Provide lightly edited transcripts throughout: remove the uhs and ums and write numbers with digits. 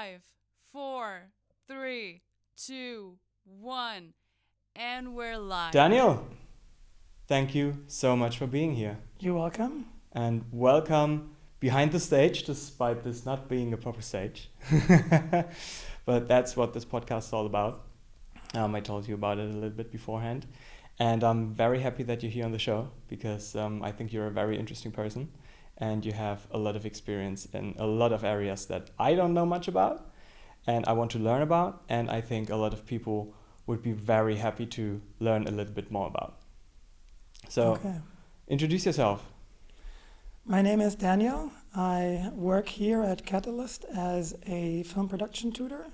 5, 4, 3, 2, 1, and we're live. Daniel, thank you so much for being here. You're welcome. And welcome behind the stage, despite this not being a proper stage. But that's what this podcast is all about. I told you about it a little bit beforehand. And I'm very happy that you're here on the show because I think you're a very interesting person and you have a lot of experience in a lot of areas that I don't know much about and I want to learn about. And I think a lot of people would be very happy to learn a little bit more about. So, Introduce yourself. My name is Daniel. I work here at Catalyst as a film production tutor.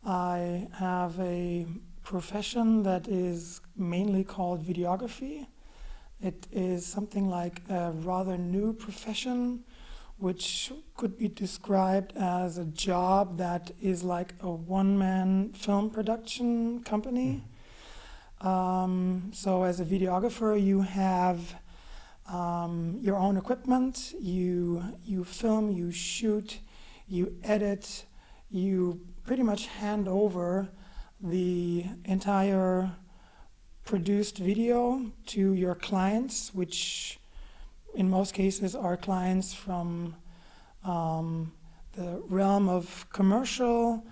I have a profession that is mainly called videography. It is something like a rather new profession, which could be described as a job that is like a one-man film production company. So as a videographer, you have your own equipment, you film, you shoot, you edit, you pretty much hand over the entire produced video to your clients, which in most cases are clients from the realm of commercial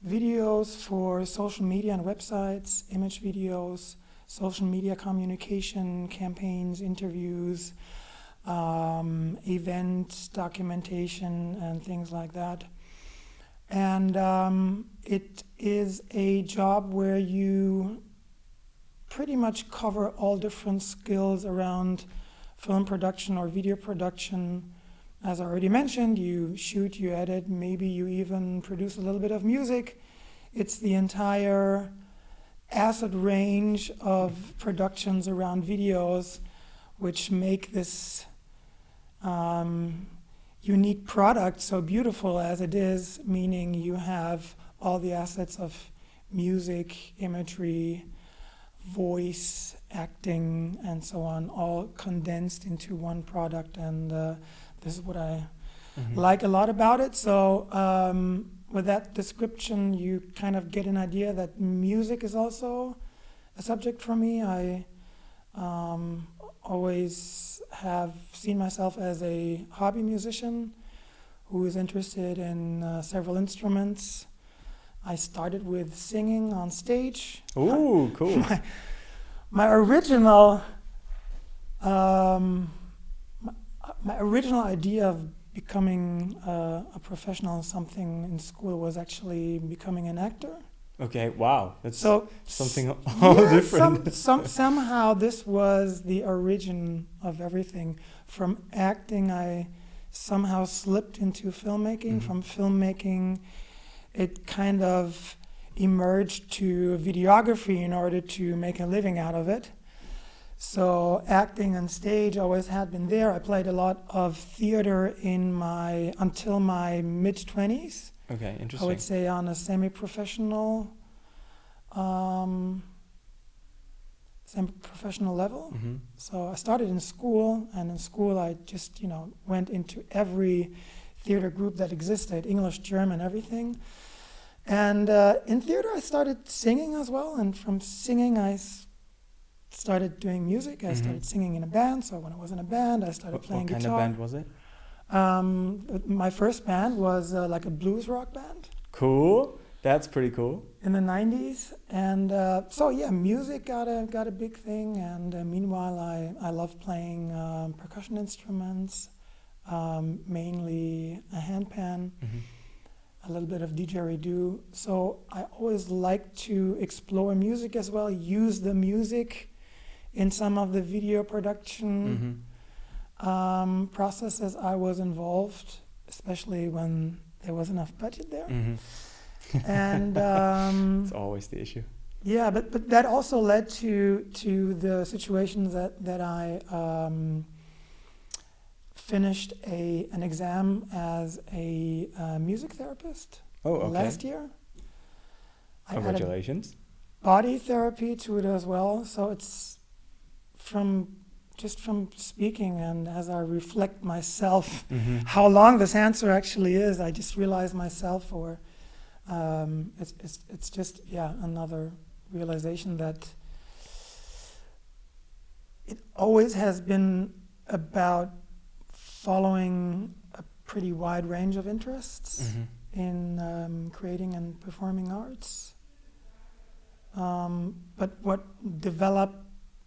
videos for social media and websites, image videos, social media communication, campaigns, interviews, event documentation, and things like that. And it is a job where you pretty much cover all different skills around film production or video production. As I already mentioned, you shoot, you edit, maybe you even produce a little bit of music. It's the entire asset range of productions around videos which make this unique product so beautiful as it is, meaning you have all the assets of music, imagery, voice, acting, and so on, all condensed into one product. And this is what I like a lot about it. So with that description, you kind of get an idea that music is also a subject for me. I always have seen myself as a hobby musician who is interested in several instruments. I started with singing on stage. Ooh, cool. My original idea of becoming a professional in something in school was actually becoming an actor. Okay, wow. That's so something all different. Somehow this was the origin of everything. From acting, I somehow slipped into filmmaking. From filmmaking, it kind of emerged to videography in order to make a living out of it. So acting on stage always had been there. I played a lot of theater until my mid-20s. Okay, interesting. I would say on a semi-professional level. So I started in school, and in school I just went into every theater group that existed, English, German, everything. And in theater I started singing as well, and from singing I started doing music. I started singing in a band, so when I was in a band I started playing guitar. What kind of band was it? My first band was like a blues rock band. Cool. That's pretty cool. In the 90s. And so yeah, music got a big thing, and meanwhile I love playing percussion instruments, mainly a handpan, a little bit of didgeridoo. So I always like to explore music as well, use the music in some of the video production processes I was involved, especially when there was enough budget there. And it's always the issue. Yeah, but that also led to the situations that I finished an exam as a music therapist last year. Congratulations. I had a body therapy to it as well, so it's from just from speaking and as I reflect myself, how long this answer actually is, I just realize myself, or it's just another realization that it always has been about following a pretty wide range of interests in creating and performing arts. But what developed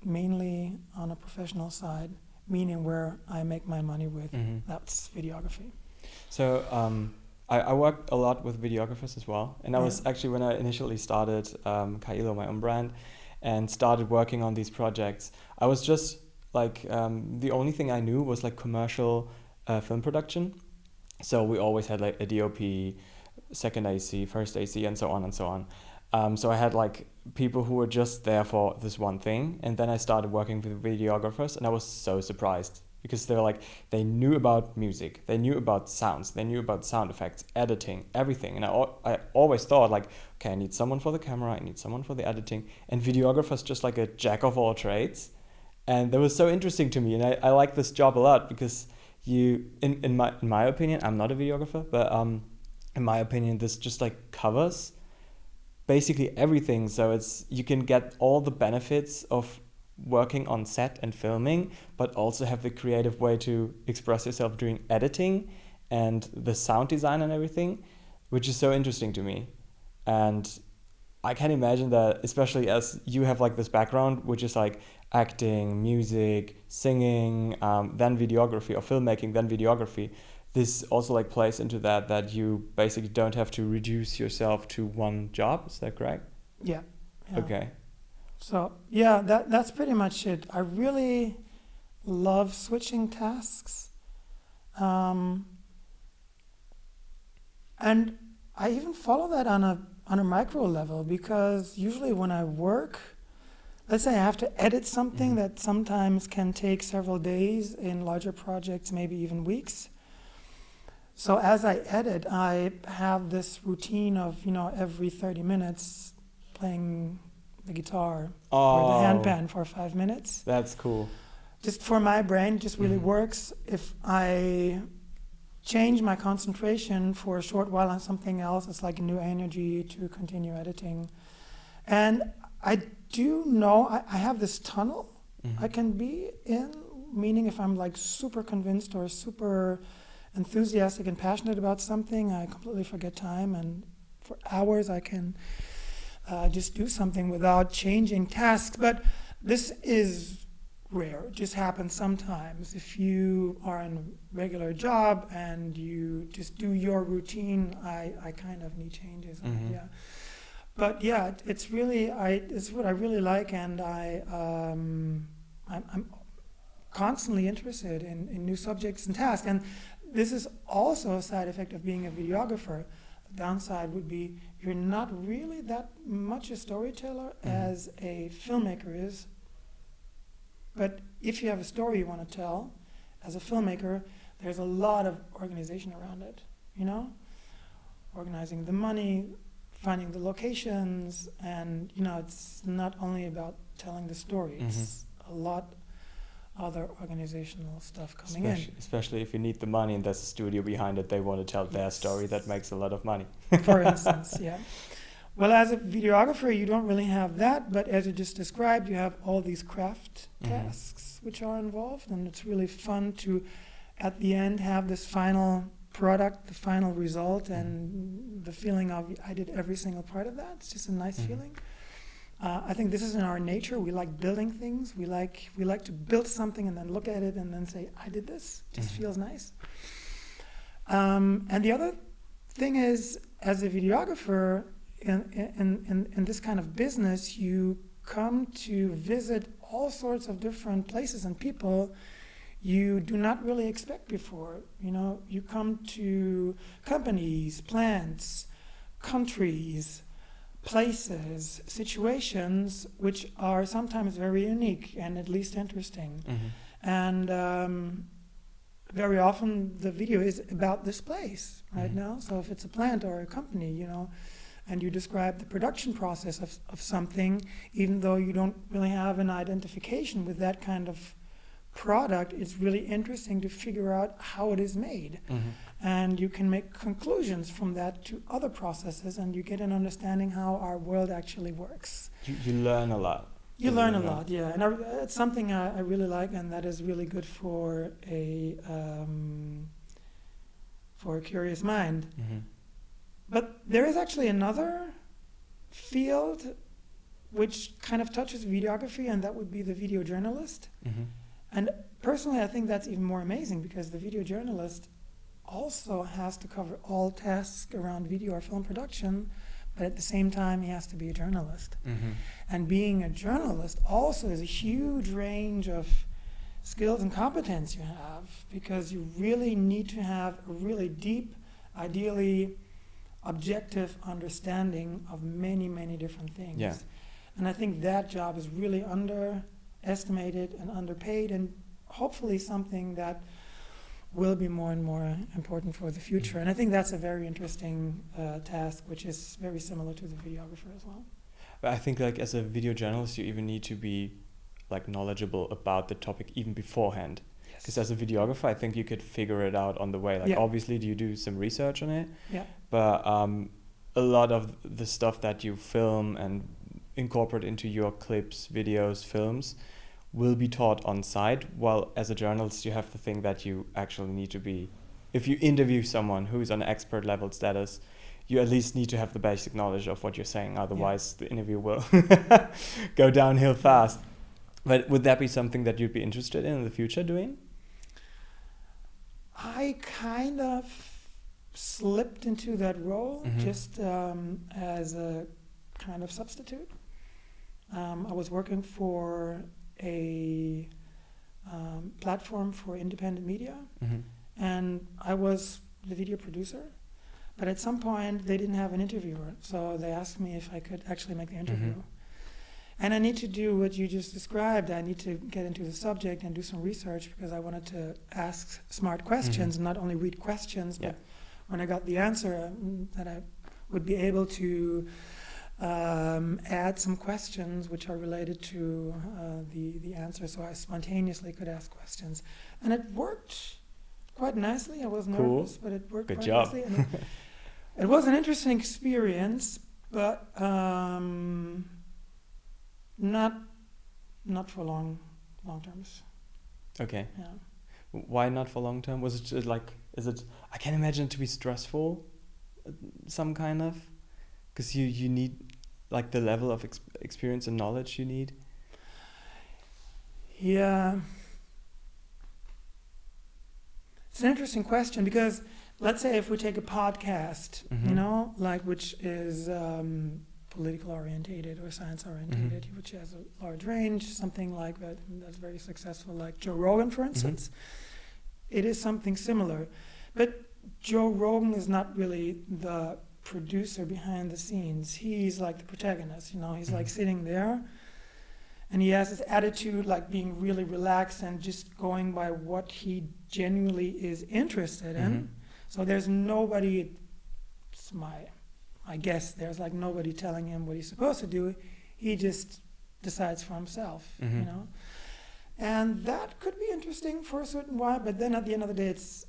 mainly on a professional side, meaning where I make my money with, that's videography. So I worked a lot with videographers as well. And I was actually, when I initially started caïlo, my own brand, and started working on these projects, I was just like, the only thing I knew was like commercial film production. So we always had like a DOP, second AC, first AC, and so on and so on. So I had like people who were just there for this one thing. And then I started working with videographers, and I was so surprised because they knew about music, they knew about sounds, they knew about sound effects, editing, everything. And I always thought like, okay, I need someone for the camera, I need someone for the editing, and videographer's just like a jack of all trades. And that was so interesting to me. And I like this job a lot because in my opinion, I'm not a videographer, but in my opinion, this just like covers basically everything. So you can get all the benefits of working on set and filming, but also have the creative way to express yourself during editing and the sound design and everything, which is so interesting to me. And I can imagine that, especially as you have like this background, which is like acting, music, singing, then videography, or filmmaking, then videography, this also like plays into that you basically don't have to reduce yourself to one job. Is that correct? Yeah. Okay. So that's pretty much it. I really love switching tasks, and I even follow that on a micro level, because usually when I work, let's say I have to edit something that sometimes can take several days, in larger projects maybe even weeks. So as I edit, I have this routine of, every 30 minutes playing the guitar or the handpan for 5 minutes. That's cool. Just for my brain, just really works. If I change my concentration for a short while on something else, it's like a new energy to continue editing. And I do know I have this tunnel I can be in, meaning if I'm like super convinced or super enthusiastic and passionate about something, I completely forget time, and for hours I can just do something without changing tasks. But this is rare. It just happens sometimes. If you are in a regular job and you just do your routine, I kind of need changes. But it's really it's what I really like, and I'm constantly interested in new subjects and tasks. And this is also a side effect of being a videographer. The downside would be you're not really that much a storyteller as a filmmaker is. But if you have a story you want to tell, as a filmmaker, there's a lot of organization around it, organizing the money, finding the locations, and, it's not only about telling the story. It's a lot other organizational stuff coming in. Especially if you need the money and there's a studio behind it, they want to tell their story that makes a lot of money. For instance, yeah. Well, as a videographer, you don't really have that, but as you just described, you have all these craft tasks which are involved, and it's really fun to, at the end, have this final product, the final result, and the feeling of I did every single part of that. It's just a nice feeling. I think this is in our nature. We like building things. We like to build something and then look at it and then say, I did this. It just feels nice. And the other thing is, as a videographer, in this kind of business, you come to visit all sorts of different places and people you do not really expect before. You come to companies, plants, countries, places, situations which are sometimes very unique and at least interesting. And very often the video is about this place right now. So if it's a plant or a company, and you describe the production process of something, even though you don't really have an identification with that kind of product, it's really interesting to figure out how it is made. And you can make conclusions from that to other processes, and you get an understanding how our world actually works. You learn a lot. You learn a lot, yeah. And it's something I really like, and that is really good for a curious mind. But there is actually another field which kind of touches videography, and that would be the video journalist. And personally, I think that's even more amazing, because the video journalist also has to cover all tasks around video or film production, but at the same time, he has to be a journalist. And being a journalist also is a huge range of skills and competence you have, because you really need to have a really deep, ideally objective understanding of many, many different things. Yeah. And I think that job is really underestimated and underpaid, and hopefully something that will be more and more important for the future. And I think that's a very interesting task, which is very similar to the videographer as well. But I think like as a video journalist, you even need to be like knowledgeable about the topic even beforehand. Because as a videographer, I think you could figure it out on the way. Like obviously you do some research on it, but a lot of the stuff that you film and incorporate into your clips, videos, films will be taught on site, while as a journalist you have the thing that you actually need to be, if you interview someone who's on expert level status, you at least need to have the basic knowledge of what you're saying, otherwise the interview will go downhill fast. But would that be something that you'd be interested in the future doing? I kind of slipped into that role just as a kind of substitute. I was working for a platform for independent media, and I was the video producer. But at some point, they didn't have an interviewer, so they asked me if I could actually make the interview. And I need to do what you just described. I need to get into the subject and do some research, because I wanted to ask smart questions, and not only read questions, but when I got the answer, that I would be able to add some questions which are related to the answer, so I spontaneously could ask questions. And it worked quite nicely. I was nervous, but it worked quite nicely. And it was an interesting experience, but not for long terms. Okay. Yeah. Why not for long term? Was it just like, I can imagine it to be stressful, some kind of, because you need like the level of experience and knowledge you need. Yeah. It's an interesting question, because let's say if we take a podcast, which is political orientated or science orientated, which has a large range, something like that, that's very successful, like Joe Rogan, for instance. It is something similar. But Joe Rogan is not really the producer behind the scenes. He's like the protagonist, he's like sitting there, and he has this attitude like being really relaxed and just going by what he genuinely is interested in. So there's nobody, it's I guess there's like nobody telling him what he's supposed to do. He just decides for himself, And that could be interesting for a certain while, but then at the end of the day, it's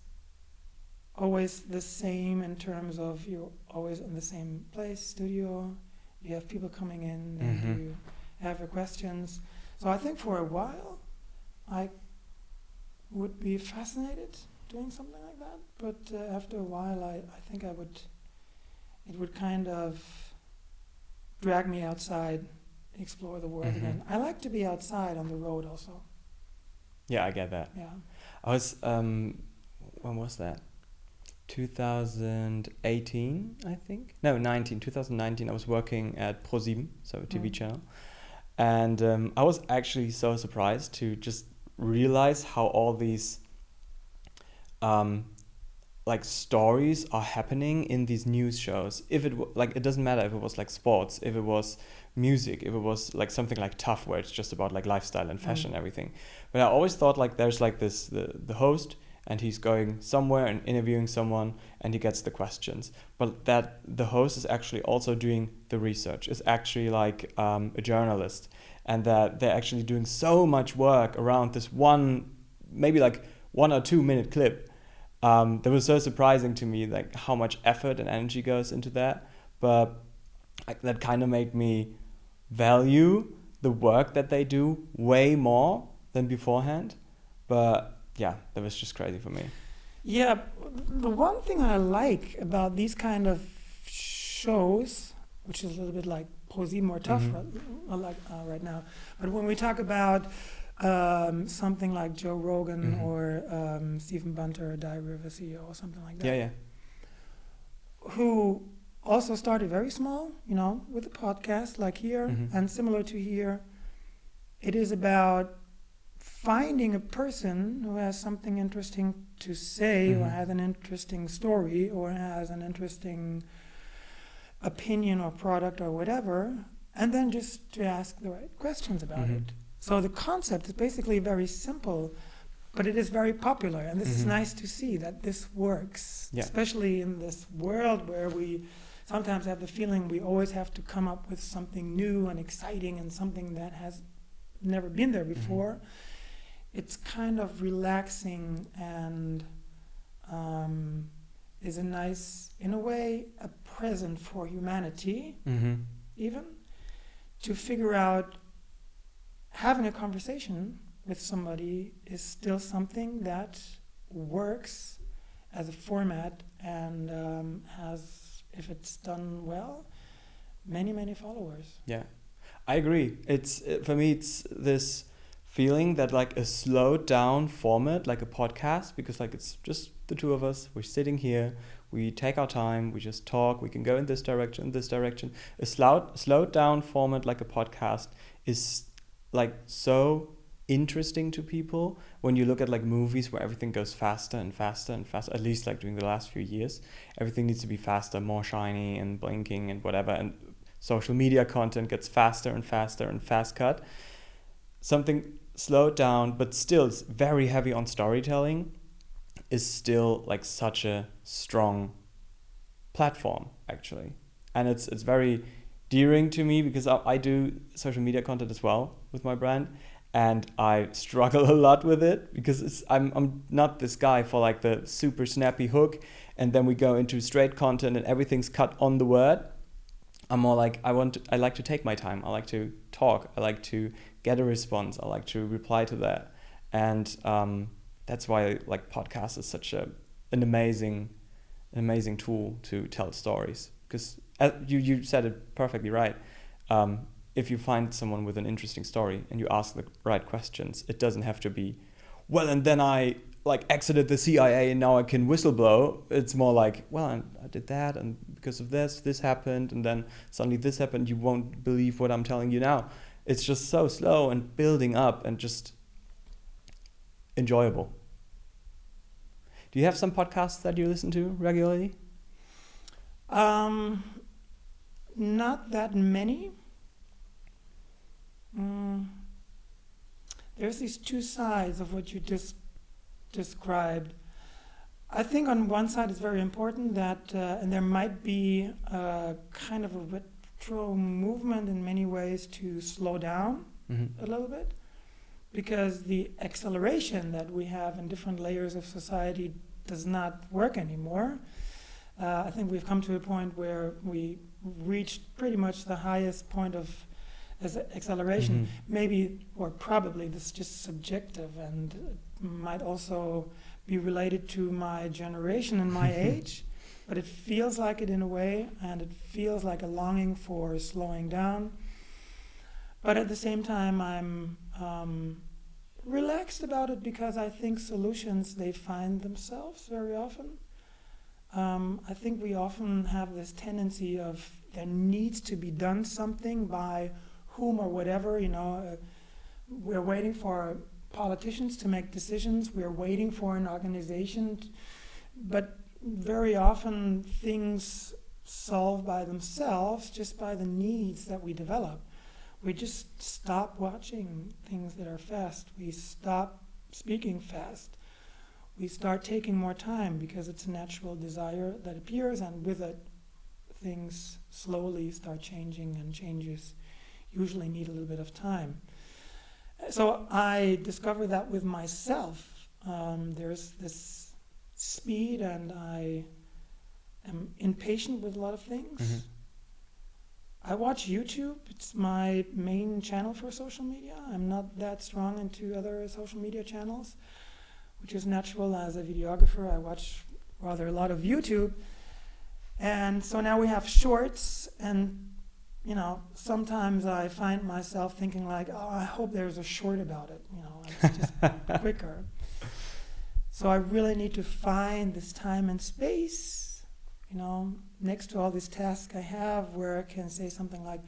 always the same in terms of you're always in the same place, studio, you have people coming in, and you have your questions. So I think for a while, I would be fascinated doing something like that, but after a while, I think it would kind of drag me outside, explore the world again. I like to be outside on the road also. Yeah, I get that. Yeah. I was, when was that? 2018, I think? No, 2019. I was working at Pro7, so a TV channel. And I was actually so surprised to just realize how all these stories are happening in these news shows. If it it doesn't matter if it was like sports, if it was music, if it was like something like Tough, where it's just about like lifestyle and fashion and everything. But I always thought like there's like this the host, and he's going somewhere and interviewing someone, and he gets the questions. But that the host is actually also doing the research, is actually like a journalist, and that they're actually doing so much work around this one maybe like 1 or 2 minute clip. That was so surprising to me, like how much effort and energy goes into that. But that kind of made me value the work that they do way more than beforehand. But yeah, that was just crazy for me. Yeah, the one thing I like about these kind of shows, which is a little bit like Posi, more tough right now, but when we talk about something like Joe Rogan or Stephen Bunter, Diary of a CEO or something like that, Yeah. who also started very small, with a podcast like here, and similar to here, it is about finding a person who has something interesting to say, or has an interesting story, or has an interesting opinion or product or whatever, and then just to ask the right questions about it. So the concept is basically very simple, but it is very popular, and this is nice to see that this works, especially in this world where we sometimes have the feeling we always have to come up with something new and exciting and something that has never been there before. It's kind of relaxing and is a nice, in a way, a present for humanity, even, to figure out having a conversation with somebody is still something that works as a format and has, if it's done well, many, many followers. Yeah, I agree. It's for me, it's this feeling that like a slowed down format, like a podcast, because like it's just the two of us, we're sitting here, we take our time, we just talk, we can go in this direction, A slowed down format like a podcast is like so interesting to people. When you look at like movies where everything goes faster and faster and faster, at least like during the last few years, everything needs to be faster, more shiny and blinking and whatever, and social media content gets faster and faster and fast cut. Something slowed down but still very heavy on storytelling is still like such a strong platform, actually. And it's very dearing to me because I do social media content as well with my brand, and I struggle a lot with it because I'm not this guy for like the super snappy hook and then we go into straight content and everything's cut on the word. I'm more like I like to take my time. I like to talk. I like to get a response. I like to reply to that, and that's why like podcast is such an amazing tool to tell stories. Because you said it perfectly right. If you find someone with an interesting story and you ask the right questions, it doesn't have to be, well, and then I like exited the CIA and now I can whistleblow. It's more like, well, I did that and because of this happened and then suddenly this happened. You won't believe what I'm telling you now. It's just so slow and building up and just enjoyable. Do you have some podcasts that you listen to regularly? Not that many. There's these two sides of what you just described. I think on one side it's very important that, and there might be a kind of a retro movement in many ways to slow down a little bit, because the acceleration that we have in different layers of society does not work anymore. I think we've come to a point where we reached pretty much the highest point of acceleration. Maybe, or probably, this is just subjective and might also be related to my generation and my age, but it feels like it in a way, and it feels like a longing for slowing down. But at the same time, I'm relaxed about it because I think solutions, they find themselves very often. I think we often have this tendency of there needs to be done something by whom or whatever, we're waiting for politicians to make decisions, we're waiting for an organization, but very often things solve by themselves just by the needs that we develop. We just stop watching things that are fast. We stop speaking fast. We start taking more time because it's a natural desire that appears, and with it, things slowly start changing, and changes usually need a little bit of time. So I discovered that with myself There's this speed, and I am impatient with a lot of things. Mhm. I watch YouTube. It's my main channel for social media. I'm not that strong into other social media channels, which is natural. As a videographer, I watch rather a lot of YouTube. And so now we have shorts, and sometimes I find myself thinking like, oh, I hope there's a short about it. It's just quicker. So I really need to find this time and space, next to all these tasks I have, where I can say something like,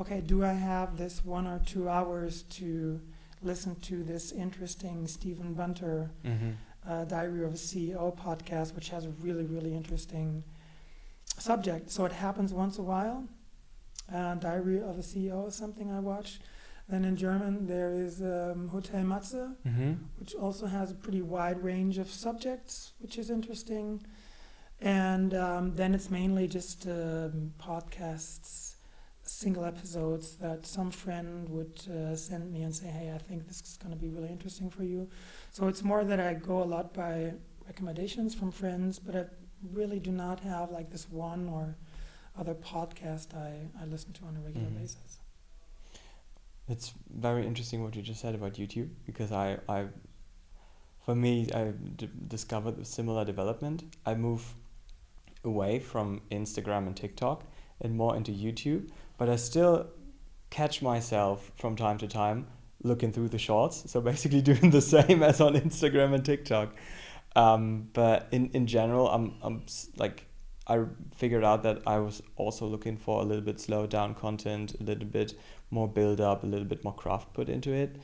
okay, do I have this 1 or 2 hours to listen to this interesting Stephen Bunter Diary of a CEO podcast, which has a really, really interesting subject. So it happens once a while. Diary of a CEO is something I watch. Then in German there is Hotel Matze, which also has a pretty wide range of subjects, which is interesting. And then it's mainly just podcasts, single episodes that some friend would send me and say, hey, I think this is going to be really interesting for you. So it's more that I go a lot by recommendations from friends, but I really do not have like this one or other podcast I listen to on a regular basis. It's very interesting what you just said about YouTube, because I discovered a similar development. I move away from Instagram and TikTok and more into YouTube, but I still catch myself from time to time looking through the shorts. So basically doing the same as on Instagram and TikTok. But in general, I figured out that I was also looking for a little bit slowed down content, a little bit more build up, a little bit more craft put into it.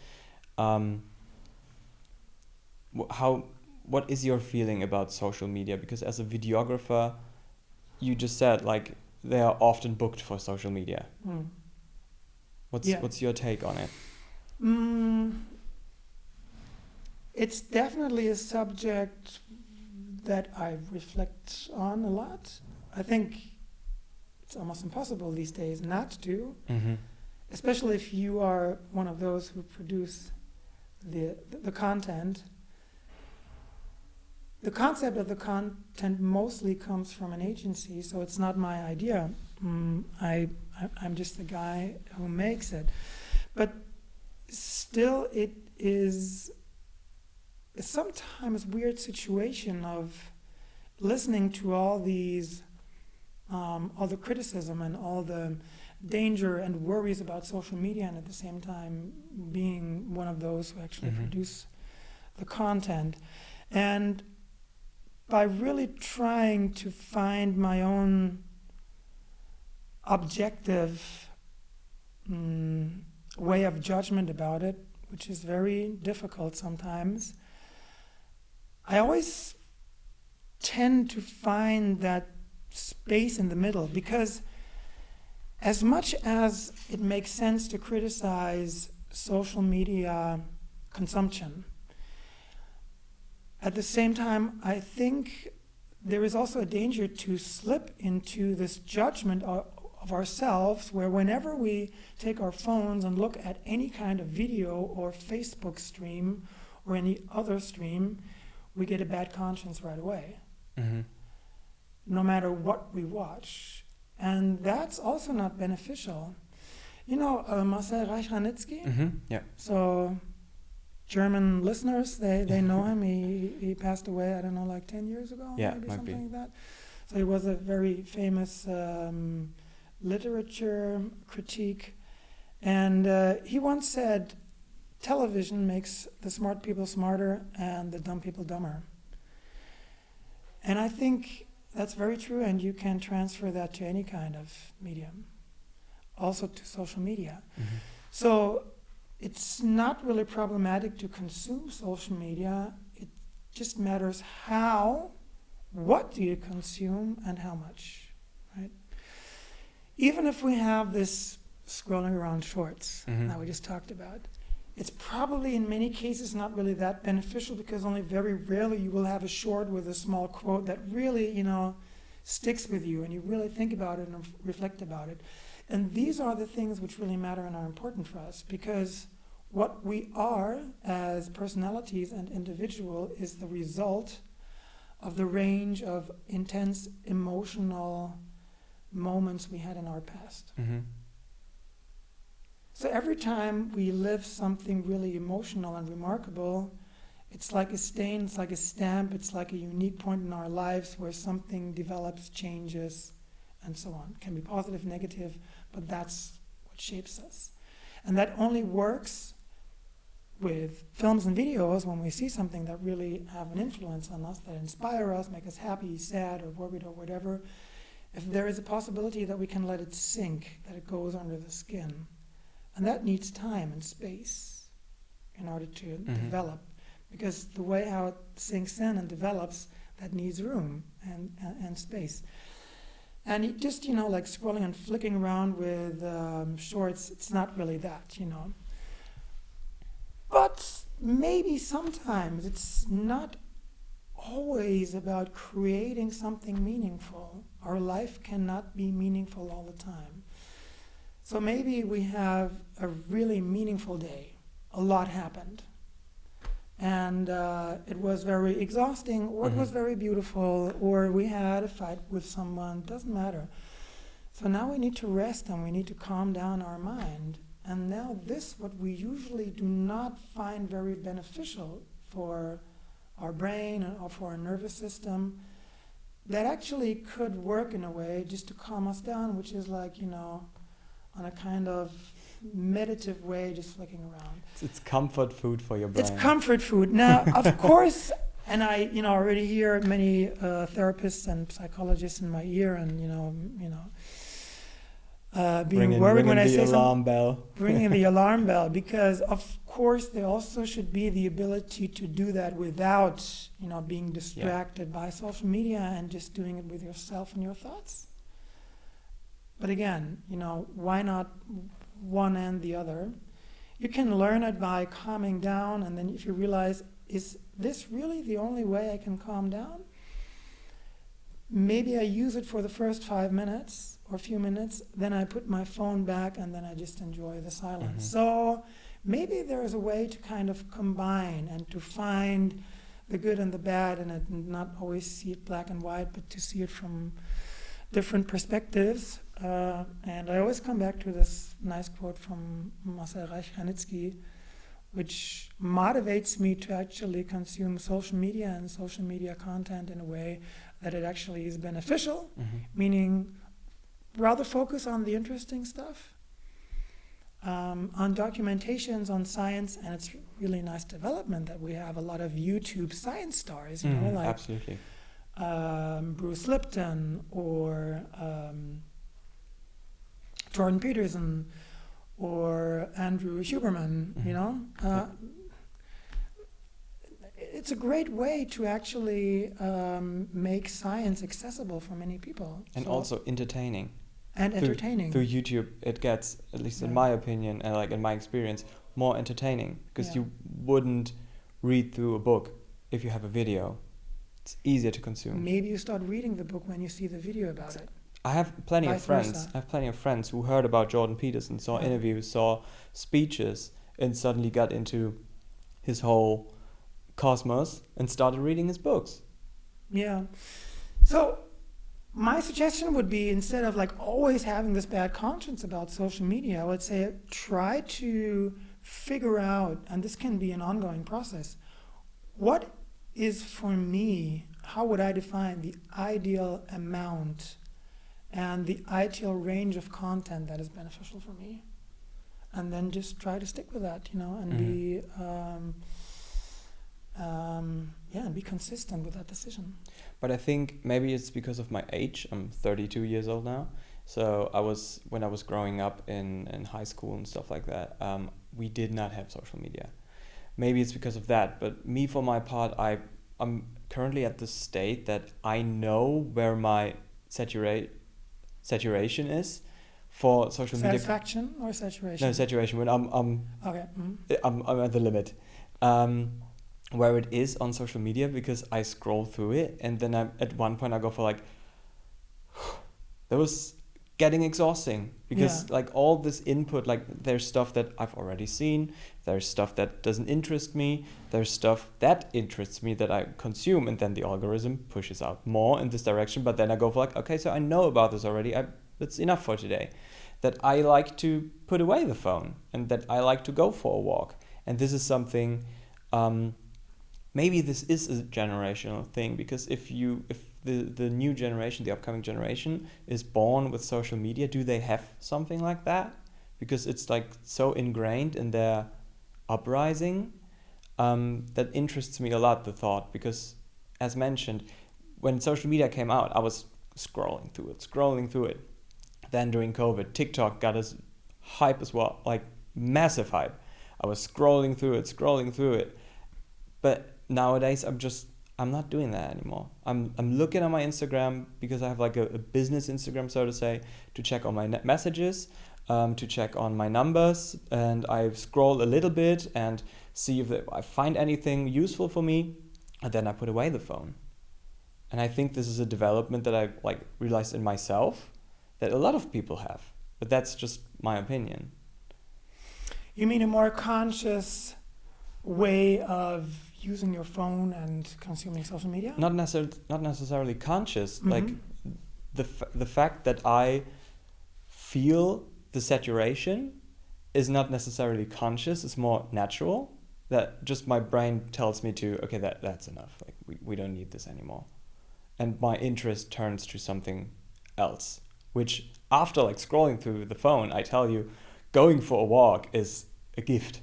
What is your feeling about social media? Because as a videographer, you just said like they are often booked for social media. What's your take on it? It's definitely a subject that I reflect on a lot. I think it's almost impossible these days not to, especially if you are one of those who produce the content. The concept of the content mostly comes from an agency, so it's not my idea. I'm just the guy who makes it. But still, it is a sometimes weird situation of listening to all these, all the criticism and all the danger and worries about social media, and at the same time being one of those who actually produce the content. And by really trying to find my own objective way of judgment about it, which is very difficult sometimes, I always tend to find that space in the middle, because as much as it makes sense to criticize social media consumption, at the same time, I think there is also a danger to slip into this judgment of ourselves, where whenever we take our phones and look at any kind of video or Facebook stream or any other stream, we get a bad conscience right away, no matter what we watch. And that's also not beneficial. Marcel Reich-Ranitzky? Yeah. So German listeners, they know him. He passed away, I don't know, like 10 years ago, maybe something like that. So he was a very famous literature critique. And he once said, television makes the smart people smarter and the dumb people dumber. And I think that's very true, and you can transfer that to any kind of medium, also to social media. So it's not really problematic to consume social media. It just matters what do you consume and how much, right? Even if we have this scrolling around shorts that we just talked about, it's probably in many cases not really that beneficial, because only very rarely you will have a short with a small quote that really, sticks with you and you really think about it and reflect about it. And these are the things which really matter and are important for us, because what we are as personalities and individual is the result of the range of intense emotional moments we had in our past. Mm-hmm. So every time we live something really emotional and remarkable, it's like a stain, it's like a stamp, it's like a unique point in our lives where something develops, changes, and so on. It can be positive, negative, but that's what shapes us. And that only works with films and videos when we see something that really have an influence on us, that inspire us, make us happy, sad, or worried, or whatever. If there is a possibility that we can let it sink, that it goes under the skin. And that needs time and space in order to develop. Because the way how it sinks in and develops, that needs room and space. And it just, like scrolling and flicking around with shorts, it's not really that, But maybe sometimes it's not always about creating something meaningful. Our life cannot be meaningful all the time. So maybe we have a really meaningful day. A lot happened. And it was very exhausting, or it was very beautiful, or we had a fight with someone, doesn't matter. So now we need to rest and we need to calm down our mind. And now what we usually do not find very beneficial for our brain or for our nervous system, that actually could work in a way just to calm us down, which is like, on a kind of meditative way, just flicking around. It's comfort food for your brain. It's comfort food. Now, of course, and I, already hear many therapists and psychologists in my ear, and being worried when I say something. Ringing the alarm bell, because of course there also should be the ability to do that without, being distracted by social media and just doing it with yourself and your thoughts. But again, why not one and the other? You can learn it by calming down, and then if you realize, is this really the only way I can calm down? Maybe I use it for the first 5 minutes or a few minutes, then I put my phone back, and then I just enjoy the silence. So maybe there is a way to kind of combine and to find the good and the bad in it, and not always see it black and white, but to see it from different perspectives. And I always come back to this nice quote from Marcel Reich-Ranitzky, which motivates me to actually consume social media and social media content in a way that it actually is beneficial, meaning rather focus on the interesting stuff, on documentations, on science, and it's really nice development that we have a lot of YouTube science stars, like absolutely. Bruce Lipton or Jordan Peterson or Andrew Huberman, It's a great way to actually make science accessible for many people. And also entertaining. And entertaining. Through YouTube, it gets, at least in my opinion, and like in my experience, more entertaining. Because you wouldn't read through a book if you have a video. It's easier to consume. Maybe you start reading the book when you see the video about it. I have plenty Vice of friends. versa. I have plenty of friends who heard about Jordan Peterson, saw interviews, saw speeches, and suddenly got into his whole cosmos and started reading his books. Yeah. So my suggestion would be, instead of like always having this bad conscience about social media, I would say try to figure out, and this can be an ongoing process, what is for me, how would I define the ideal amount and the ideal range of content that is beneficial for me? And then just try to stick with that, and be and be consistent with that decision. But I think maybe it's because of my age. I'm 32 years old now. So when I was growing up in high school and stuff like that, we did not have social media. Maybe it's because of that. But me, for my part, I'm currently at the state that I know where my saturation is for social media. Satisfaction or saturation? No, saturation. When I'm okay. I'm at the limit. Where it is on social media, because I scroll through it, and then at one point I go for like, there was getting exhausting because like all this input, like there's stuff that I've already seen, there's stuff that doesn't interest me, there's stuff that interests me that I consume, and then the algorithm pushes out more in this direction. But then I go for like, okay, so I know about this already, that's enough for today. That I like to put away the phone, and that I like to go for a walk. And this is something, maybe this is a generational thing, because if the new generation, the upcoming generation, is born with social media, do they have something like that? Because it's like so ingrained in their uprising, that interests me a lot, the thought, because as mentioned, when social media came out, I was scrolling through it. Then during COVID, TikTok got us hype as well, like massive hype. I was scrolling through it. But nowadays I'm not doing that anymore. I'm looking at my Instagram because I have like a business Instagram, so to say, to check on my messages, to check on my numbers, and I scroll a little bit and see if I find anything useful for me, and then I put away the phone. And I think this is a development that I like realized in myself that a lot of people have, but that's just my opinion. You mean a more conscious way of using your phone and consuming social media? Not necessarily conscious. Mm-hmm. Like the fact that I feel the saturation is not necessarily conscious. It's more natural. That just my brain tells me to, okay, that's enough. Like we don't need this anymore, and my interest turns to something else. Which after like scrolling through the phone, I tell you, going for a walk is a gift.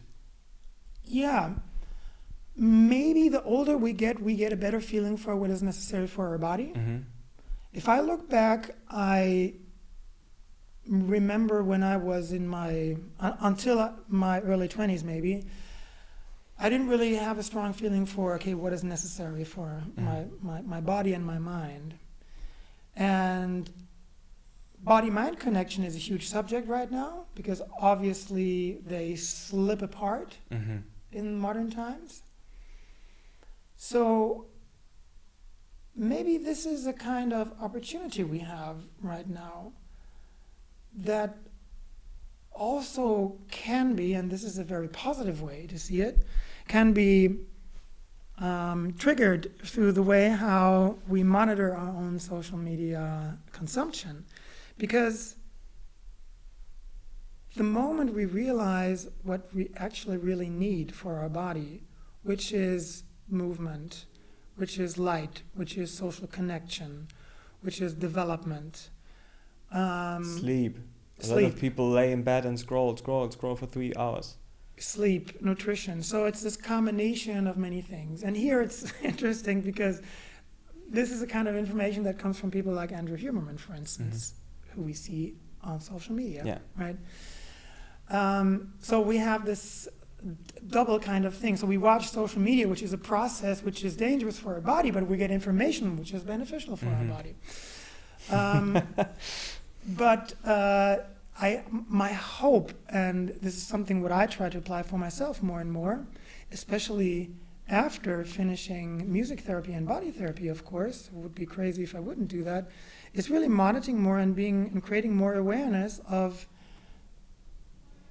Yeah. Maybe the older we get a better feeling for what is necessary for our body. Mm-hmm. If I look back, I remember when I was in until my early 20s maybe, I didn't really have a strong feeling for, okay, what is necessary for my body and my mind. And body-mind connection is a huge subject right now, because obviously they slip apart in modern times. So maybe this is a kind of opportunity we have right now that also can be, and this is a very positive way to see it, can be triggered through the way how we monitor our own social media consumption. Because the moment we realize what we actually really need for our body, which is movement, which is light, which is social connection, which is development. Sleep. A lot of people lay in bed and scroll for 3 hours. Sleep, nutrition. So it's this combination of many things. And here it's interesting because this is the kind of information that comes from people like Andrew Huberman, for instance, who we see on social media, right? So we have this double kind of thing. So we watch social media, which is a process which is dangerous for our body, but we get information which is beneficial for our body. But my hope, and this is something what I try to apply for myself more and more, especially after finishing music therapy and body therapy, of course, it would be crazy if I wouldn't do that, is really monitoring more and creating more awareness of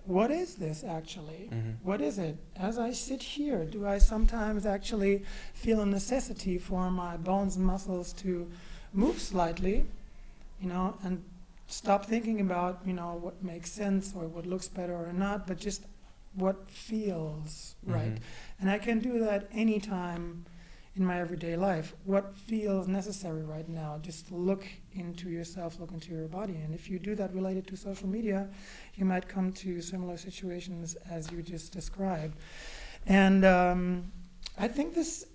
what is this actually? What is it? As I sit here, do I sometimes actually feel a necessity for my bones and muscles to move slightly, and stop thinking about, what makes sense or what looks better or not, but just what feels right. And I can do that anytime in my everyday life. What feels necessary right now? Just look into yourself, look into your body. And if you do that related to social media, you might come to similar situations as you just described. And I think this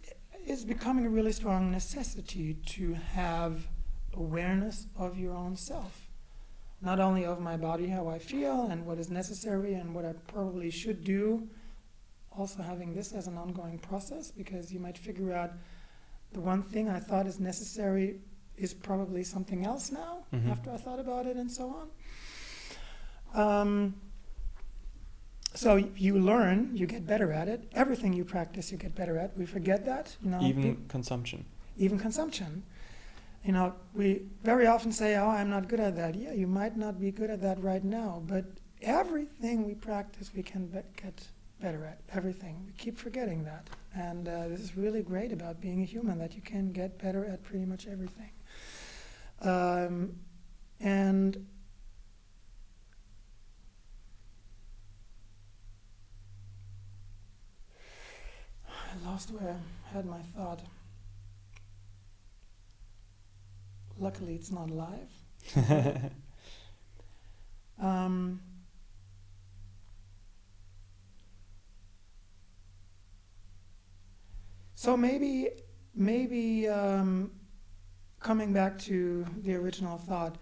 is becoming a really strong necessity to have awareness of your own self. Not only of my body, how I feel, and what is necessary, and what I probably should do. Also having this as an ongoing process, because you might figure out the one thing I thought is necessary is probably something else now, after I thought about it, and so on. So you learn, you get better at it. Everything you practice, you get better at. We forget that. Even consumption. Even consumption. You know, we very often say, oh, I'm not good at that. Yeah, you might not be good at that right now, but everything we practice, we can get better at. Everything. We keep forgetting that. And this is really great about being a human, that you can get better at pretty much everything. And I lost where I had my thought. Luckily, it's not live. So maybe coming back to the original thought,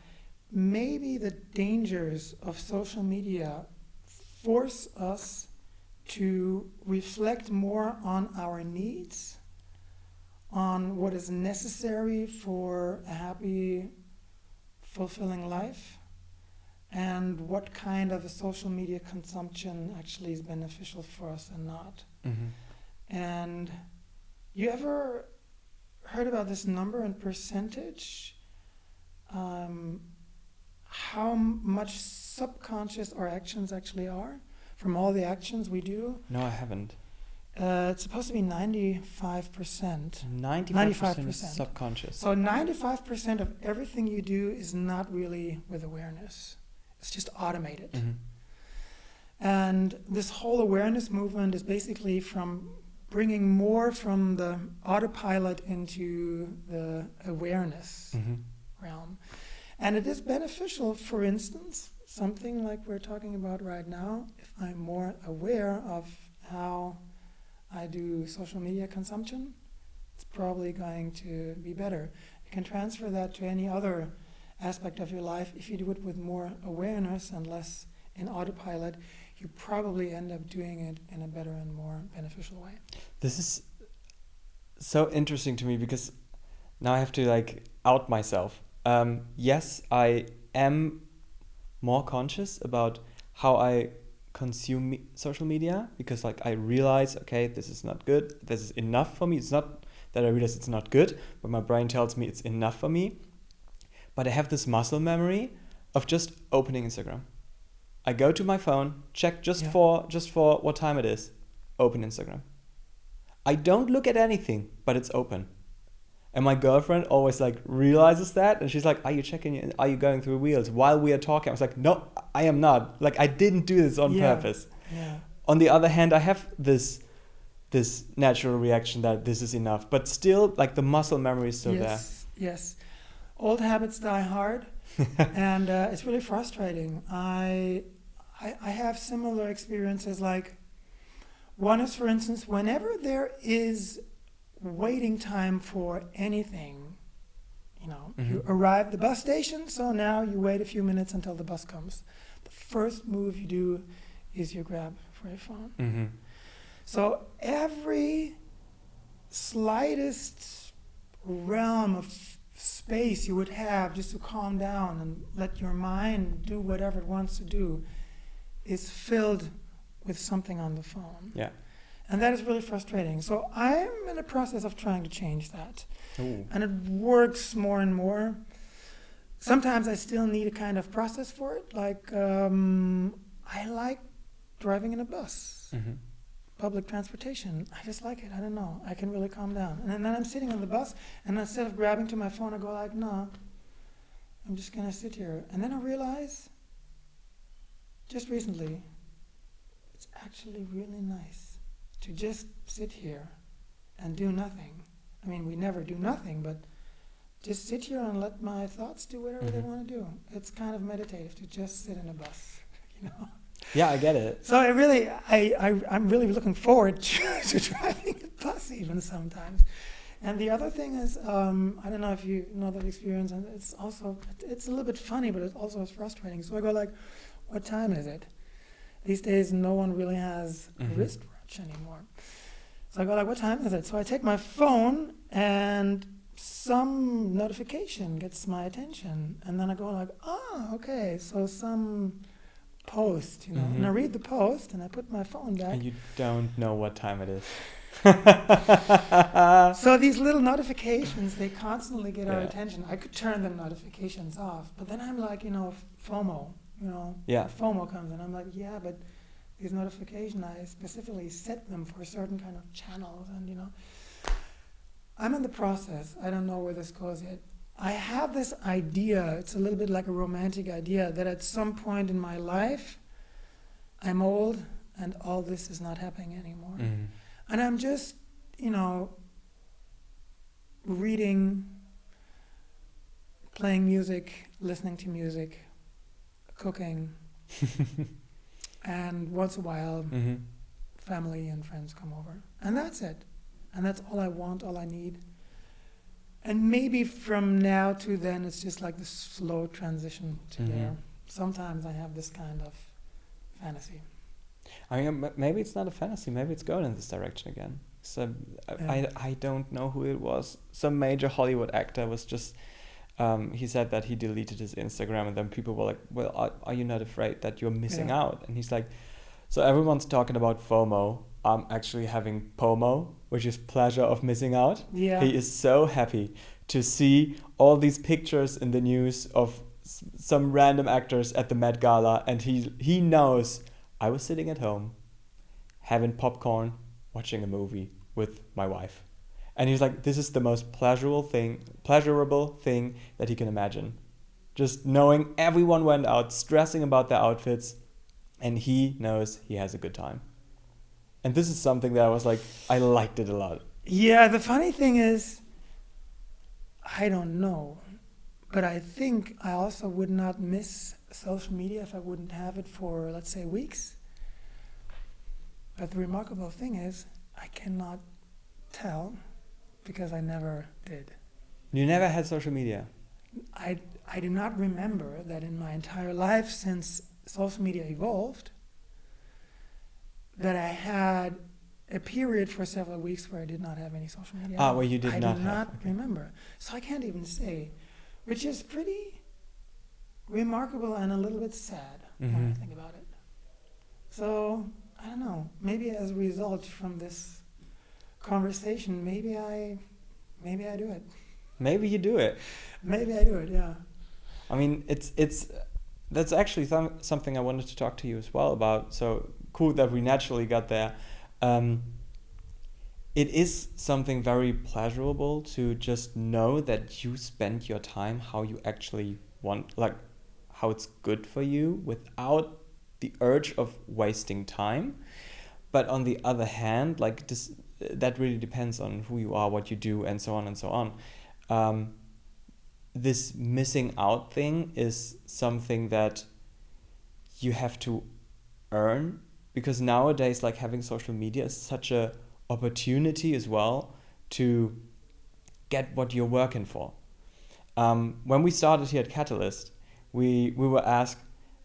maybe the dangers of social media force us to reflect more on our needs, on what is necessary for a happy, fulfilling life, and what kind of a social media consumption actually is beneficial for us and not. And you ever heard about this number and percentage? How much subconscious our actions actually are from all the actions we do? No, I haven't. It's supposed to be 95%. 95% is subconscious. So 95% of everything you do is not really with awareness. It's just automated. And this whole awareness movement is basically from bringing more from the autopilot into the awareness realm. And it is beneficial, for instance, something like we're talking about right now, if I'm more aware of how I do social media consumption, it's probably going to be better. You can transfer that to any other aspect of your life. If you do it with more awareness and less in autopilot, you probably end up doing it in a better and more beneficial way. This is so interesting to me because now I have to out myself. Yes, I am more conscious about how I consume social media because I realize, okay, this is not good. This is enough for me. It's not that I realize it's not good, but my brain tells me it's enough for me. But I have this muscle memory of just opening Instagram. I go to my phone, check just for what time it is, open Instagram. I don't look at anything, but it's open. And my girlfriend always realizes that, and she's like, "Are you checking? Are you going through Reels while we are talking?" I was like, "No, I am not. I didn't do this on purpose." Yeah. On the other hand, I have this natural reaction that this is enough, but still, the muscle memory is still there. Yes. Old habits die hard, and it's really frustrating. I have similar experiences. One is, for instance, whenever there is waiting time for anything, you arrive at the bus station, so now you wait a few minutes until the bus comes. The first move you do is you grab for your phone. So every slightest realm of space you would have just to calm down and let your mind do whatever it wants to do is filled with something on the phone. Yeah. And that is really frustrating. So I'm in the process of trying to change that. Ooh. And it works more and more. Sometimes I still need a kind of process for it. I like driving in a bus, public transportation. I just like it. I don't know. I can really calm down. And then I'm sitting on the bus, and instead of grabbing to my phone, I go no, I'm just going to sit here. And then I realize, just recently, it's actually really nice to just sit here and do nothing. I mean, we never do nothing, but just sit here and let my thoughts do whatever they want to do. It's kind of meditative to just sit in a bus, Yeah, I get it. So I'm really looking forward to driving a bus even sometimes. And the other thing is, I don't know if you know that experience, and it's a little bit funny, but it also is frustrating. So I go what time is it? These days, no one really has a wristwatch anymore. So I go what time is it? So I take my phone, and some notification gets my attention. And then I go okay, so some post, and I read the post and I put my phone back. And you don't know what time it is. So these little notifications, they constantly get our Yeah. attention. I could turn the notifications off, but then I'm like, FOMO, Yeah. FOMO comes and I'm like, yeah, but these notifications, I specifically set them for certain kind of channels, and I'm in the process. I don't know where this goes yet. I have this idea, it's a little bit like a romantic idea, that at some point in my life, I'm old and all this is not happening anymore. And I'm just, reading, playing music, listening to music, cooking, and once in a while, family and friends come over. And that's it. And that's all I want, all I need. And maybe from now to then, it's just like this slow transition to there. Sometimes I have this kind of fantasy. I mean, maybe it's not a fantasy. Maybe it's going in this direction again. So I don't know who it was. Some major Hollywood actor was just. He said that he deleted his Instagram, and then people were like, "Well, are you not afraid that you're missing out?" And he's like, "So everyone's talking about FOMO. I'm actually having POMO, which is pleasure of missing out." Yeah. He is so happy to see all these pictures in the news of some random actors at the Met Gala, and he knows I was sitting at home, having popcorn, watching a movie with my wife. And he's like, this is the most pleasurable thing that he can imagine. Just knowing everyone went out, stressing about their outfits, and he knows he has a good time. And this is something that I was like, I liked it a lot. Yeah, the funny thing is, I don't know, but I think I also would not miss social media if I wouldn't have it for, let's say, weeks. But the remarkable thing is, I cannot tell because I never did. You never had social media? I do not remember that in my entire life since social media evolved, that I had a period for several weeks where I did not have any social media. Where you did not have. I do not remember. So I can't even say, which is pretty remarkable and a little bit sad when I think about it. So, I don't know, maybe as a result from this conversation, maybe I do it. Maybe you do it. Maybe I do it, yeah. I mean, that's actually something I wanted to talk to you as well about. So cool that we naturally got there. It is something very pleasurable to just know that you spend your time how you actually want, like how it's good for you without the urge of wasting time. But on the other hand, like this, that really depends on who you are, what you do, and so on and so on. This missing out thing is something that you have to earn, because nowadays, like, having social media is such a opportunity as well to get what you're working for. When we started here at Catalyst, we were asked,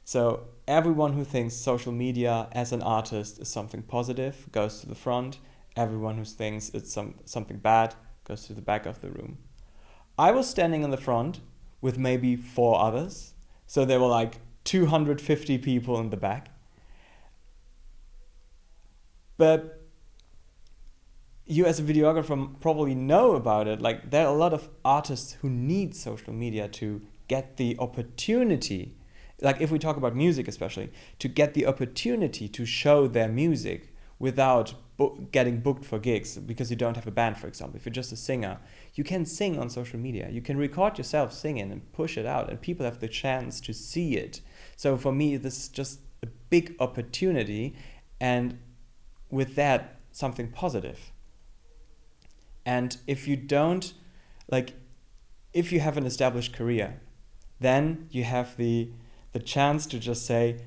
so everyone who thinks social media as an artist is something positive goes to the front. Everyone who thinks it's something bad goes to the back of the room. I was standing in the front with maybe 4 others. So there were like 250 people in the back. But you as a videographer probably know about it. Like, there are a lot of artists who need social media to get the opportunity, like if we talk about music especially, to get the opportunity to show their music without getting booked for gigs, because you don't have a band, for example. If you're just a singer, you can sing on social media. You can record yourself singing and push it out, and people have the chance to see it. So for me, this is just a big opportunity, and with that, something positive. And if you don't, like, if you have an established career, then you have the chance to just say,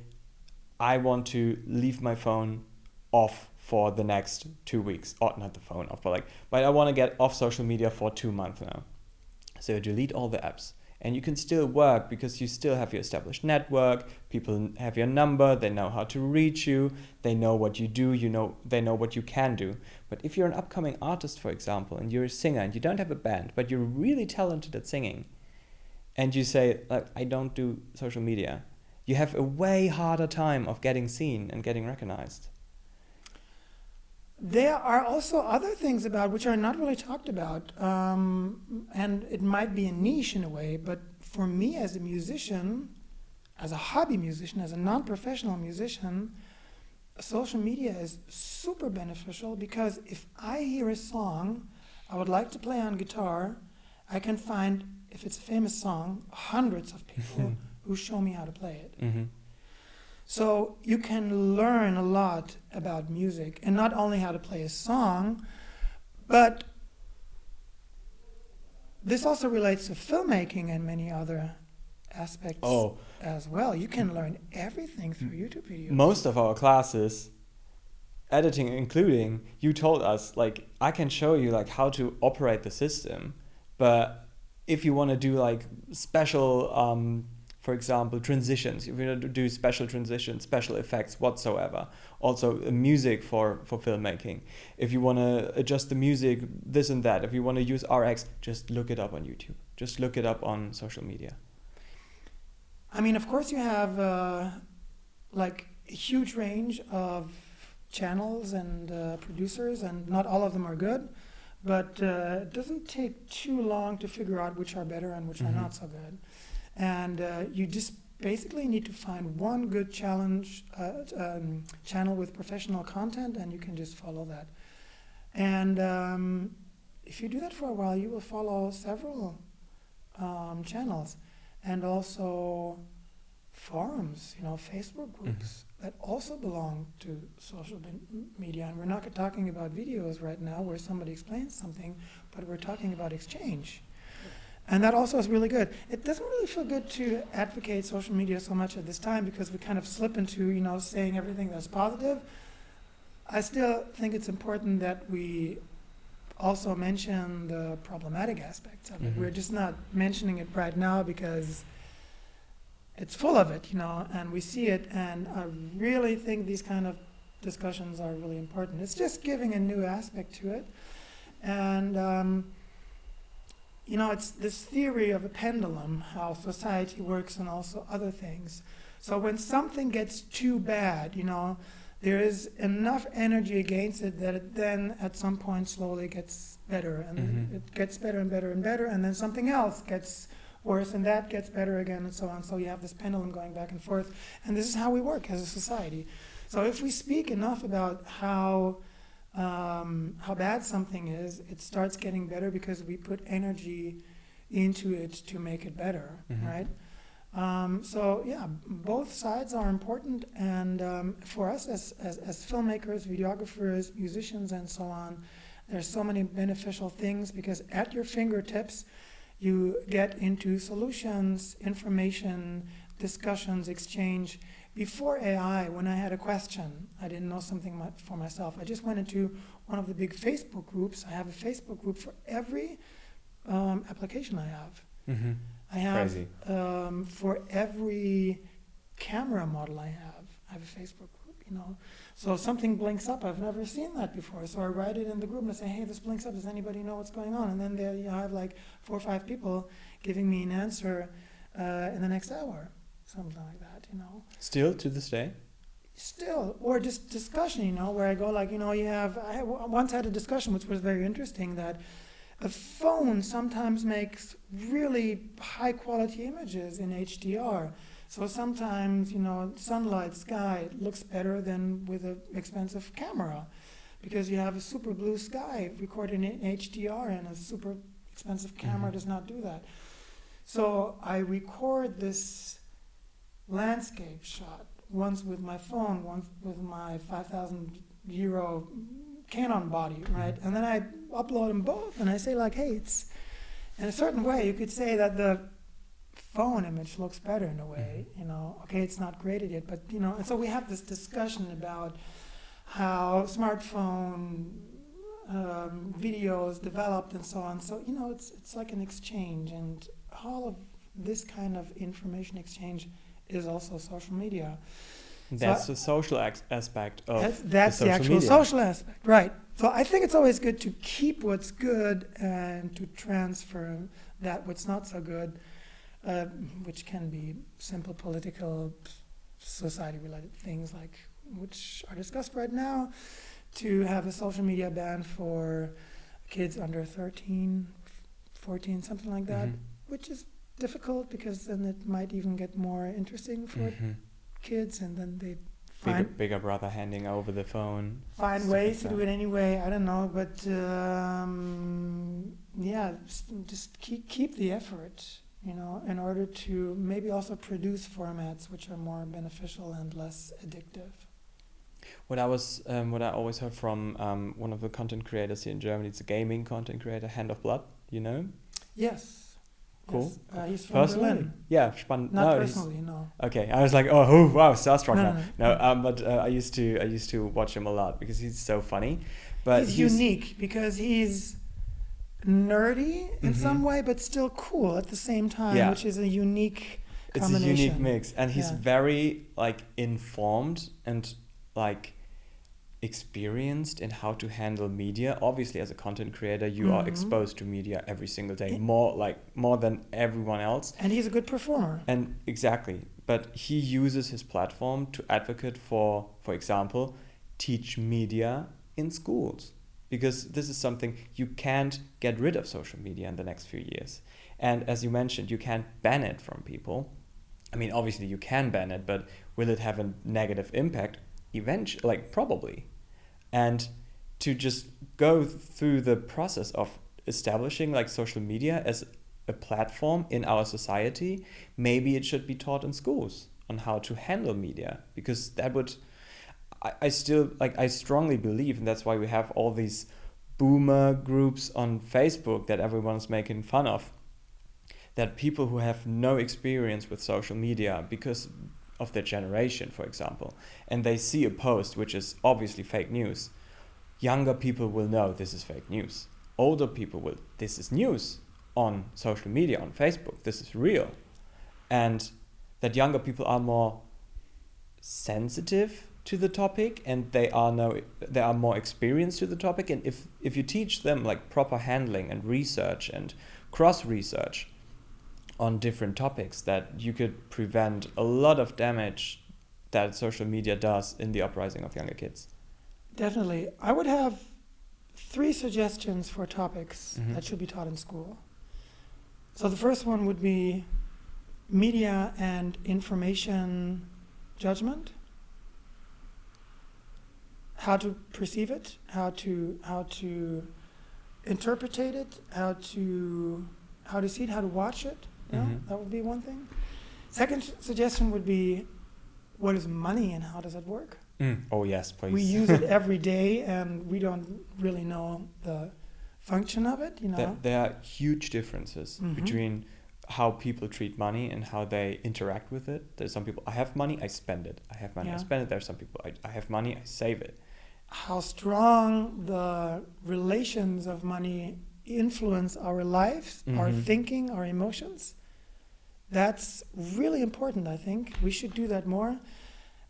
I want to leave my phone off for the next 2 weeks. Or not the phone off, but I want to get off social media for 2 months now. So delete all the apps. And you can still work because you still have your established network. People have your number. They know how to reach you. They know what you do. They know what you can do. But if you're an upcoming artist, for example, and you're a singer and you don't have a band, but you're really talented at singing, and you say, like, I don't do social media, you have a way harder time of getting seen and getting recognized. There are also other things about which are not really talked about, and it might be a niche in a way, but for me as a musician, as a hobby musician, as a non-professional musician, social media is super beneficial, because if I hear a song I would like to play on guitar, I can find, if it's a famous song, hundreds of people who show me how to play it. Mm-hmm. So you can learn a lot about music, and not only how to play a song, but this also relates to filmmaking and many other aspects as well. You can learn everything through YouTube videos. Most of our classes, editing including, you told us, like, I can show you like how to operate the system, but if you want to do like special for example, transitions, if you want to do special transitions, special effects whatsoever, also music for filmmaking, if you want to adjust the music, this and that, if you want to use RX, just look it up on YouTube, just look it up on social media. I mean, of course you have like a huge range of channels and producers, and not all of them are good, but it doesn't take too long to figure out which are better and which are not so good. And you just basically need to find one good channel with professional content, and you can just follow that. And if you do that for a while, you will follow several channels, and also forums, Facebook groups that also belong to social media. And we're not talking about videos right now where somebody explains something, but we're talking about exchange. And that also is really good. It doesn't really feel good to advocate social media so much at this time, because we kind of slip into, saying everything that's positive. I still think it's important that we also mention the problematic aspects of it. We're just not mentioning it right now because it's full of it, and we see it, and I really think these kind of discussions are really important. It's just giving a new aspect to it. And it's this theory of a pendulum, how society works, and also other things. So when something gets too bad, there is enough energy against it that it then at some point slowly gets better, and it gets better and better and better, and then something else gets worse, and that gets better again, and so on. So you have this pendulum going back and forth, and this is how we work as a society. So if we speak enough about how bad something is, it starts getting better because we put energy into it to make it better, right? So yeah, both sides are important, and for us as filmmakers, videographers, musicians, and so on, there's so many beneficial things, because at your fingertips you get into solutions, information, discussions, exchange. Before AI, when I had a question, I didn't know something for myself, I just went into one of the big Facebook groups. I have a Facebook group for every application I have. I have for every camera model I have a Facebook group, So something blinks up, I've never seen that before. So I write it in the group and I say, hey, this blinks up, does anybody know what's going on? And then there you have like 4 or 5 people giving me an answer in the next hour. Something like that, Still to this day? Still, or just discussion, where I go like, I once had a discussion which was very interesting, that a phone sometimes makes really high quality images in HDR. So sometimes, sunlight, sky looks better than with an expensive camera, because you have a super blue sky recorded in HDR, and a super expensive camera does not do that. So I record this landscape shot, once with my phone, once with my 5,000 euro Canon body, right? And then I upload them both, and I say like, hey, it's in a certain way, you could say that the phone image looks better in a way, okay, it's not graded yet, but and so we have this discussion about how smartphone videos developed and so on. So it's like an exchange, and all of this kind of information exchange is also social media. That's the social aspect of that's the actual media. social aspect, right? So I think it's always good to keep what's good and to transfer that what's not so good. which can be simple political, society-related things like which are discussed right now, to have a social media ban for kids under 13, 14, something like that, which is difficult because then it might even get more interesting for kids, and then they bigger brother handing over the phone. Find ways to do it anyway. I don't know, but just keep the effort, in order to maybe also produce formats which are more beneficial and less addictive. What I always heard from one of the content creators here in Germany, it's a gaming content creator, Hand of Blood, Yes. Cool. Yes. He's from Personally? Berlin. Yeah, spannend. Not personally, no. Okay, I was like, oh wow, starstruck No, now. no. But I used to watch him a lot because he's so funny. But he's unique because he's nerdy in some way, but still cool at the same time, which is a unique combination. It's a unique mix, and he's very informed and experienced in how to handle media. Obviously, as a content creator, you are exposed to media every single day, more than everyone else. And he's a good performer. And exactly, but he uses his platform to advocate for example, teach media in schools, because this is something you can't get rid of social media in the next few years. And as you mentioned, you can't ban it from people. I mean, obviously you can ban it, but will it have a negative impact? Eventually, probably. And to just go through the process of establishing social media as a platform in our society, maybe it should be taught in schools on how to handle media, because that would, I strongly believe, and that's why we have all these boomer groups on Facebook that everyone's making fun of, that people who have no experience with social media because of their generation, for example, and they see a post which is obviously fake news, younger people will know this is fake news. Older people will, this is news on social media, on Facebook, this is real. And that younger people are more sensitive to the topic, and they are more experienced to the topic. And if you teach them proper handling and research and cross-research on different topics, that you could prevent a lot of damage that social media does in the uprising of younger kids. Definitely. I would have 3 suggestions for topics that should be taught in school. So the first one would be media and information judgment. How to perceive it, how to interpret it, how to see it, how to watch it. That would be one thing. Second suggestion would be, what is money and how does it work? Oh yes, please. We use it every day and we don't really know the function of it, There are huge differences between how people treat money and how they interact with it. There's some people, I have money, I spend it. I have money, I spend it. There's some people, I have money, I save it. How strong the relations of money influence our lives, our thinking, our emotions. That's really important, I think. We should do that more.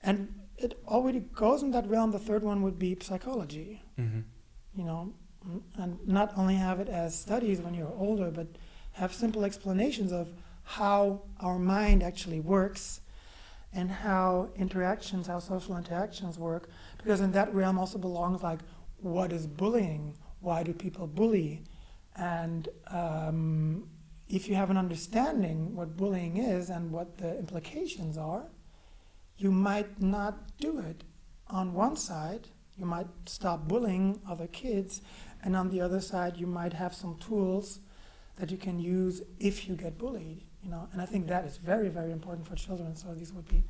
And it already goes in that realm. The third one would be psychology. And not only have it as studies when you're older, but have simple explanations of how our mind actually works and how social interactions work. Because in that realm also belongs what is bullying? Why do people bully? And if you have an understanding what bullying is and what the implications are, you might not do it. On one side, you might stop bullying other kids, and on the other side, you might have some tools that you can use if you get bullied. And I think that is very, very important for children. So these would be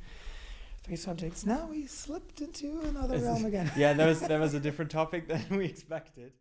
3 subjects. Now we slipped into another realm again. Yeah, that was a different topic than we expected.